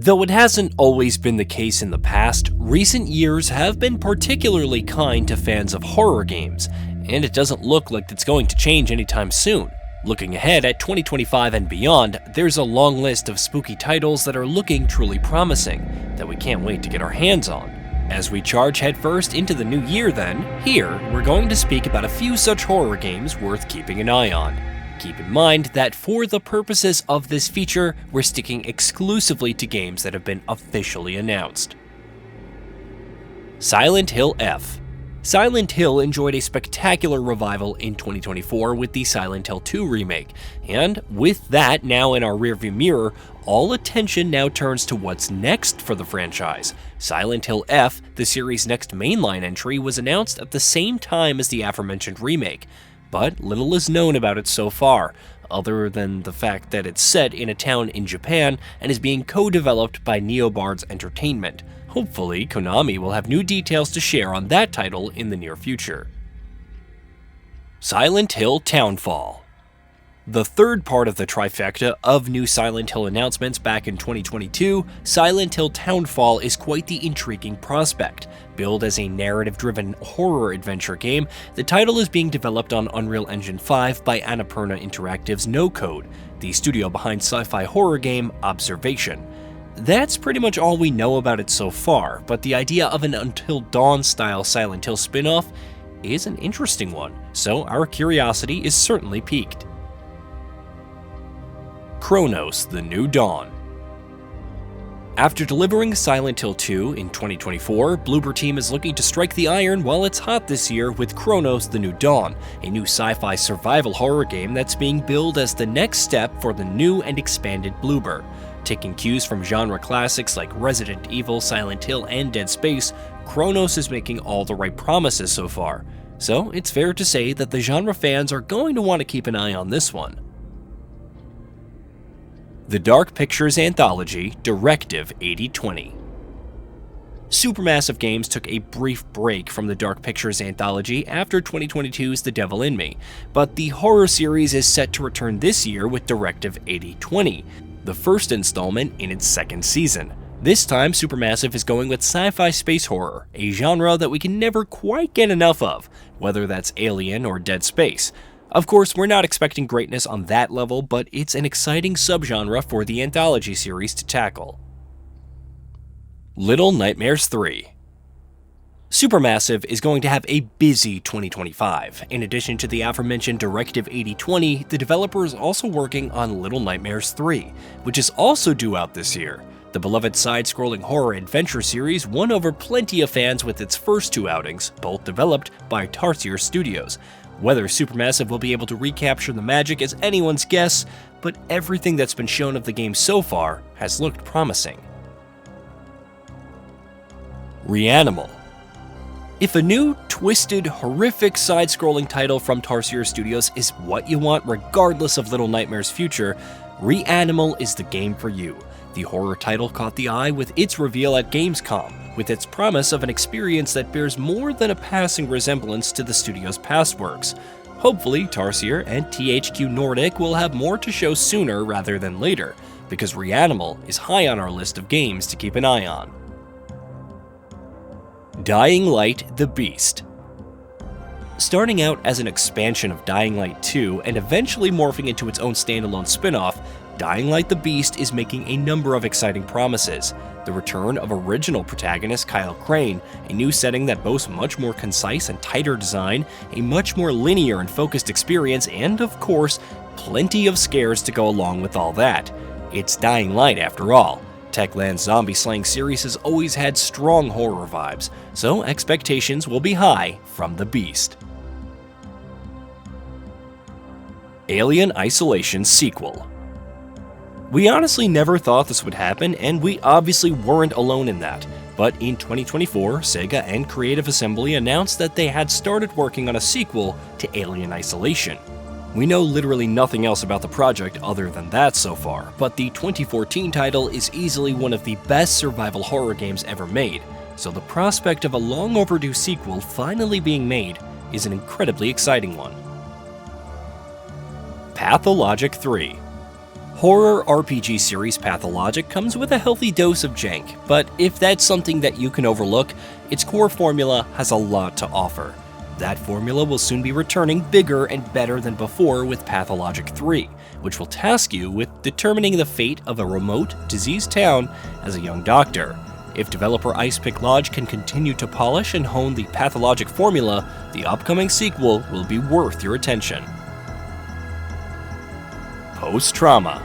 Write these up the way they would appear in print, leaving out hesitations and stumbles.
Though it hasn't always been the case in the past, recent years have been particularly kind to fans of horror games, and it doesn't look like it's going to change anytime soon. Looking ahead at 2025 and beyond, there's a long list of spooky titles that are looking truly promising, that we can't wait to get our hands on. As we charge headfirst into the new year then, here, we're going to speak about a few such horror games worth keeping an eye on. Keep in mind that for the purposes of this feature, we're sticking exclusively to games that have been officially announced. Silent Hill F. Silent Hill enjoyed a spectacular revival in 2024 with the Silent Hill 2 remake, and with that now in our rearview mirror, all attention now turns to what's next for the franchise. Silent Hill F, the series' next mainline entry, was announced at the same time as the aforementioned remake, but little is known about it so far, other than the fact that it's set in a town in Japan and is being co-developed by Neobards Entertainment. Hopefully, Konami will have new details to share on that title in the near future. Silent Hill Townfall. The third part of the trifecta of new Silent Hill announcements back in 2022, Silent Hill Townfall is quite the intriguing prospect. Billed as a narrative-driven horror adventure game, the title is being developed on Unreal Engine 5 by Annapurna Interactive's No Code, the studio behind sci-fi horror game Observation. That's pretty much all we know about it so far, but the idea of an Until Dawn-style Silent Hill spin-off is an interesting one, so our curiosity is certainly piqued. Kronos The New Dawn. After delivering Silent Hill 2 in 2024, Bloober Team is looking to strike the iron while it's hot this year with Kronos The New Dawn, a new sci-fi survival horror game that's being billed as the next step for the new and expanded Bloober. Taking cues from genre classics like Resident Evil, Silent Hill, and Dead Space, Kronos is making all the right promises so far. So it's fair to say that the genre fans are going to want to keep an eye on this one. The Dark Pictures Anthology, Directive 8020. Supermassive Games took a brief break from the Dark Pictures Anthology after 2022's The Devil in Me, but the horror series is set to return this year with Directive 8020, the first installment in its second season. This time, Supermassive is going with sci-fi space horror, a genre that we can never quite get enough of, whether that's Alien or Dead Space. Of course, we're not expecting greatness on that level, but it's an exciting subgenre for the anthology series to tackle. Little Nightmares 3. Supermassive is going to have a busy 2025. In addition to the aforementioned Directive 8020, the developer is also working on Little Nightmares 3, which is also due out this year. The beloved side-scrolling horror adventure series won over plenty of fans with its first two outings, both developed by Tarsier Studios. Whether Supermassive will be able to recapture the magic is anyone's guess, but everything that's been shown of the game so far has looked promising. Ren Animal. If a new, twisted, horrific side-scrolling title from Tarsier Studios is what you want regardless of Little Nightmares' future, Ren Animal is the game for you. The horror title caught the eye with its reveal at Gamescom, with its promise of an experience that bears more than a passing resemblance to the studio's past works. Hopefully, Tarsier and THQ Nordic will have more to show sooner rather than later, because Ren Animal is high on our list of games to keep an eye on. Dying Light: The Beast. Starting out as an expansion of Dying Light 2 and eventually morphing into its own standalone spin-off, Dying Light: The Beast is making a number of exciting promises. The return of original protagonist Kyle Crane, a new setting that boasts much more concise and tighter design, a much more linear and focused experience, and of course, plenty of scares to go along with all that. It's Dying Light after all. Techland's zombie-slaying series has always had strong horror vibes, so expectations will be high from the Beast. Alien Isolation Sequel. We honestly never thought this would happen, and we obviously weren't alone in that. But in 2024, Sega and Creative Assembly announced that they had started working on a sequel to Alien Isolation. We know literally nothing else about the project other than that so far, but the 2014 title is easily one of the best survival horror games ever made, so the prospect of a long overdue sequel finally being made is an incredibly exciting one. Pathologic III. Horror RPG series Pathologic comes with a healthy dose of jank, but if that's something that you can overlook, its core formula has a lot to offer. That formula will soon be returning bigger and better than before with Pathologic III, which will task you with determining the fate of a remote, diseased town as a young doctor. If developer Icepick Lodge can continue to polish and hone the Pathologic formula, the upcoming sequel will be worth your attention. Post-Trauma.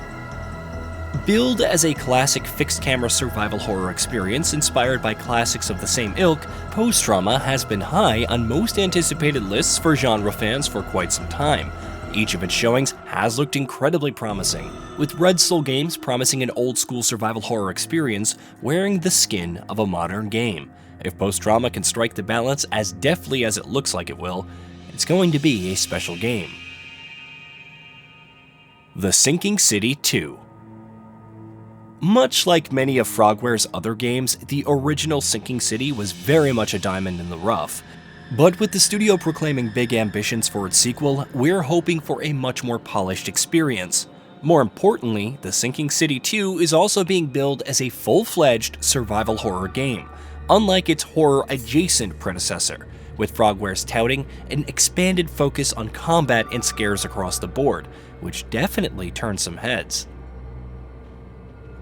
Billed as a classic fixed-camera survival horror experience inspired by classics of the same ilk, Post-Trauma has been high on most anticipated lists for genre fans for quite some time. Each of its showings has looked incredibly promising, with Red Soul Games promising an old-school survival horror experience wearing the skin of a modern game. If Post-Trauma can strike the balance as deftly as it looks like it will, it's going to be a special game. The Sinking City 2. Much like many of Frogware's other games, the original Sinking City was very much a diamond in the rough. But with the studio proclaiming big ambitions for its sequel, we're hoping for a much more polished experience. More importantly, The Sinking City 2 is also being billed as a full-fledged survival horror game, unlike its horror-adjacent predecessor, with Frogware's touting an expanded focus on combat and scares across the board, which definitely turned some heads.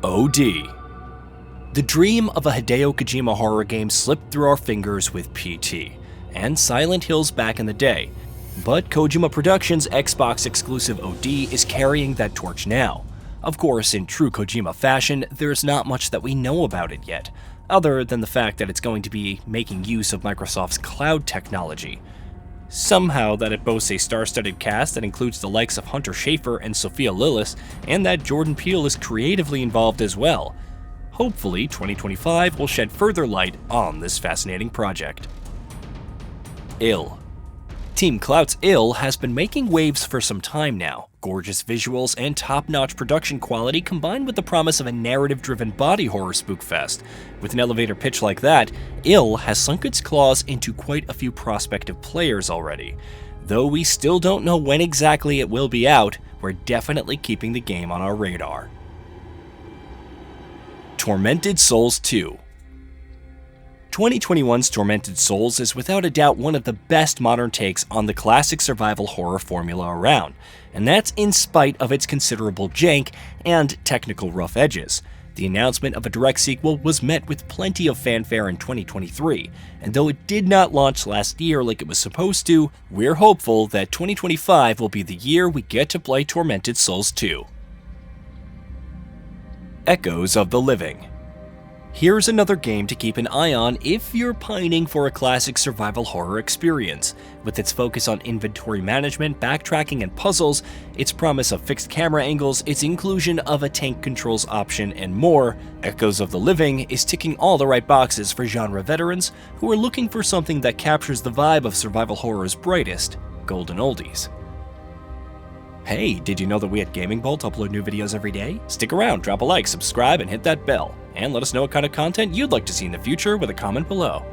OD. The dream of a Hideo Kojima horror game slipped through our fingers with PT, and Silent Hill's back in the day, but Kojima Productions' Xbox-exclusive OD is carrying that torch now. Of course, in true Kojima fashion, there's not much that we know about it yet, other than the fact that it's going to be making use of Microsoft's cloud technology. Somehow that it boasts a star-studded cast that includes the likes of Hunter Schafer and Sophia Lillis, and that Jordan Peele is creatively involved as well. Hopefully, 2025 will shed further light on this fascinating project. Ill. Team Clout's Ill has been making waves for some time now. Gorgeous visuals and top-notch production quality combined with the promise of a narrative-driven body horror spookfest. With an elevator pitch like that, Ill has sunk its claws into quite a few prospective players already. Though we still don't know when exactly it will be out, we're definitely keeping the game on our radar. Tormented Souls 2. 2021's Tormented Souls is without a doubt one of the best modern takes on the classic survival horror formula around, and that's in spite of its considerable jank and technical rough edges. The announcement of a direct sequel was met with plenty of fanfare in 2023, and though it did not launch last year like it was supposed to, we're hopeful that 2025 will be the year we get to play Tormented Souls 2. Echoes of the Living. Here's another game to keep an eye on if you're pining for a classic survival horror experience. With its focus on inventory management, backtracking, and puzzles, its promise of fixed camera angles, its inclusion of a tank controls option, and more, Echoes of the Living is ticking all the right boxes for genre veterans who are looking for something that captures the vibe of survival horror's brightest golden oldies. Hey, did you know that we at GamingBolt upload new videos every day? Stick around, drop a like, subscribe, and hit that bell. And let us know what kind of content you'd like to see in the future with a comment below.